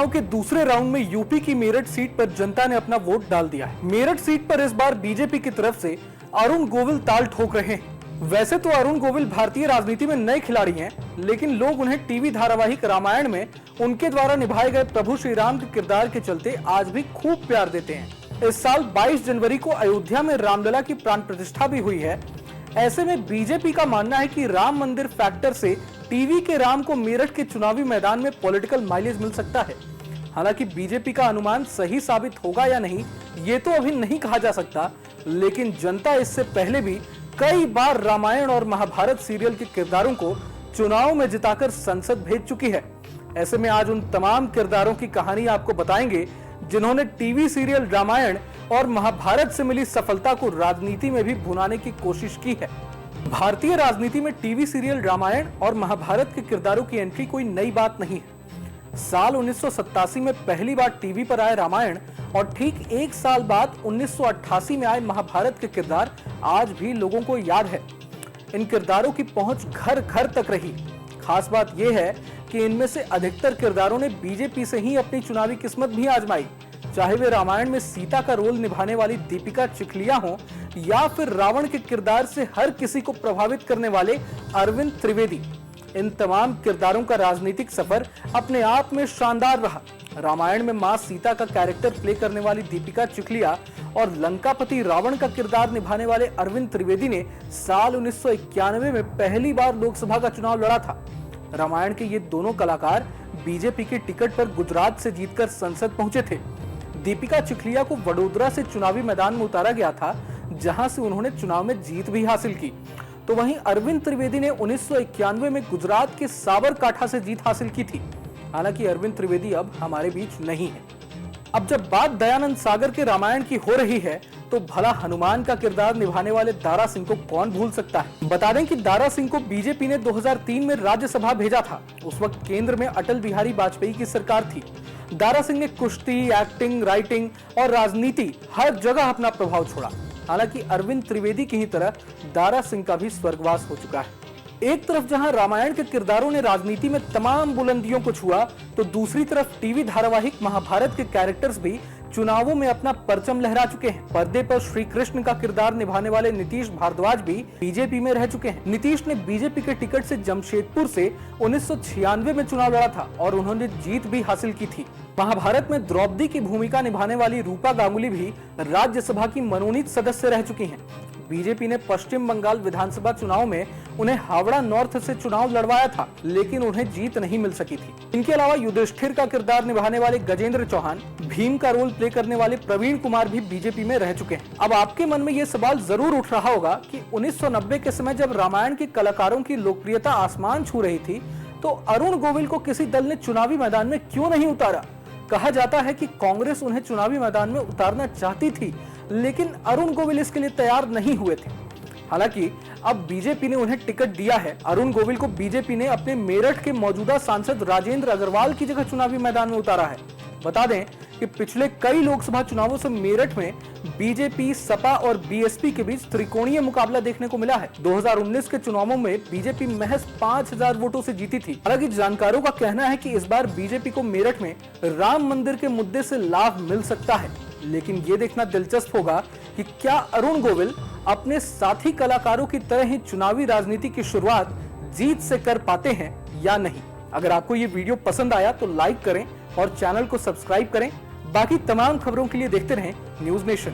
चुनाव के दूसरे राउंड में यूपी की मेरठ सीट पर जनता ने अपना वोट डाल दिया है। मेरठ सीट पर इस बार बीजेपी की तरफ से अरुण गोविल ताल ठोक रहे हैं। वैसे तो अरुण गोविल भारतीय राजनीति में नए खिलाड़ी हैं, लेकिन लोग उन्हें टीवी धारावाहिक रामायण में उनके द्वारा निभाए गए प्रभु श्री राम के किरदार के चलते आज भी खूब प्यार देते हैं। इस साल 22 जनवरी को अयोध्या में रामलला की प्राण प्रतिष्ठा भी हुई है। ऐसे में बीजेपी का मानना है कि राम मंदिर फैक्टर से टीवी के राम को मेरठ के चुनावी मैदान में पॉलिटिकल माइलेज मिल सकता है। हालांकि बीजेपी का अनुमान सही साबित होगा या नहीं, ये तो अभी नहीं कहा जा सकता, लेकिन जनता इससे पहले भी कई बार रामायण और महाभारत सीरियल के किरदारों को चुनाव में जिताकर संसद भेज चुकी है। ऐसे में आज उन तमाम किरदारों की कहानी आपको बताएंगे जिन्होंने टीवी सीरियल रामायण और महाभारत से मिली सफलता को राजनीति में भी भुनाने की कोशिश की है। भारतीय राजनीति में टीवी सीरियल रामायण और महाभारत के किरदारों की एंट्री कोई नई बात नहीं है। साल 1987 में पहली बार टीवी पर आए रामायण और ठीक एक साल बाद 1988 में आए महाभारत के किरदार आज भी लोगों को याद है। इन किरदारों की पहुंच घर घर तक रही। खास बात यह है कि इनमें से अधिकतर किरदारों ने बीजेपी से ही अपनी चुनावी किस्मत भी आजमाई, चाहे वे रामायण में सीता का रोल निभाने वाली दीपिका चिखलिया हो या फिर रावण के किरदार से हर किसी को प्रभावित करने वाले अरविंद त्रिवेदी। इन तमाम किरदारों का राजनीतिक सफर अपने आप में शानदार रहा। रामायण में मां सीता का कैरेक्टर प्ले करने वाली दीपिका चिखलिया और लंकापति रावण का किरदार निभाने वाले अरविंद त्रिवेदी ने साल 1991 में पहली बार लोकसभा का चुनाव लड़ा था। रामायण के ये दोनों कलाकार बीजेपी के टिकट पर गुजरात से जीतकर संसद पहुंचे थे। दीपिका चिखलिया को वडोदरा से चुनावी मैदान में उतारा गया था, जहां से उन्होंने चुनाव में जीत भी हासिल की। तो वहीं अरविंद त्रिवेदी ने 1991 में गुजरात के साबरकाठा से जीत हासिल की थी। हालांकि अरविंद त्रिवेदी अब हमारे बीच नहीं है। अब जब बात दयानंद सागर के रामायण की हो रही है, तो भला हनुमान का किरदार निभाने वाले दारा सिंह को कौन भूल सकता है। बता दें कि दारा सिंह को बीजेपी ने 2003 में राज्यसभा भेजा था। उस वक्त केंद्र में अटल बिहारी वाजपेयी की सरकार थी। दारा सिंह ने कुश्ती, एक्टिंग, राइटिंग और राजनीति हर जगह अपना प्रभाव छोड़ा। हालांकि अरविंद त्रिवेदी की ही तरह दारा सिंह का भी स्वर्गवास हो चुका है। एक तरफ जहां रामायण के किरदारों ने राजनीति में तमाम बुलंदियों को छुआ, तो दूसरी तरफ टीवी धारावाहिक महाभारत के कैरेक्टर्स भी चुनावों में अपना परचम लहरा चुके हैं। पर्दे पर श्री कृष्ण का किरदार निभाने वाले नीतीश भारद्वाज भी बीजेपी में रह चुके हैं। नीतीश ने बीजेपी के टिकट से जमशेदपुर से 1996 में चुनाव लड़ा था और उन्होंने जीत भी हासिल की थी। महाभारत में द्रौपदी की भूमिका निभाने वाली रूपा गांगुली भी राज्यसभा की मनोनीत सदस्य रह चुकी हैं। बीजेपी ने पश्चिम बंगाल विधानसभा चुनाव में उन्हें हावड़ा नॉर्थ से चुनाव लड़वाया था, लेकिन उन्हें जीत नहीं मिल सकी थी। इनके अलावा युधिष्ठिर का किरदार निभाने वाले गजेंद्र चौहान, भीम का रोल प्ले करने वाले प्रवीण कुमार भी बीजेपी में रह चुके हैं। अब आपके मन में ये सवाल जरूर उठ रहा होगा कि 1990 के समय जब रामायण के कलाकारों की लोकप्रियता आसमान छू रही थी, तो अरुण गोविल को किसी दल ने चुनावी मैदान में क्यों नहीं उतारा। कहा जाता है कि कांग्रेस उन्हें चुनावी मैदान में उतारना चाहती थी, लेकिन अरुण गोविल इसके लिए तैयार नहीं हुए थे। हालांकि अब बीजेपी ने उन्हें टिकट दिया है। अरुण गोविल को बीजेपी ने अपने मेरठ के मौजूदा सांसद राजेंद्र अग्रवाल की जगह चुनावी मैदान में उतारा है। बता दें कि पिछले कई लोकसभा चुनावों से मेरठ में बीजेपी, सपा और बीएसपी के बीच त्रिकोणीय मुकाबला देखने को मिला है। 2019 के चुनावों में बीजेपी महज 5000 वोटों से जीती थी। हालांकि जानकारों का कहना है कि इस बार बीजेपी को मेरठ में राम मंदिर के मुद्दे से लाभ मिल सकता है, लेकिन ये देखना दिलचस्प होगा कि क्या अरुण गोविल अपने साथी कलाकारों की तरह ही चुनावी राजनीति की शुरुआत जीत से कर पाते हैं या नहीं। अगर आपको ये वीडियो पसंद आया तो लाइक करें और चैनल को सब्सक्राइब करें। बाकी तमाम खबरों के लिए देखते रहें न्यूज़ नेशन।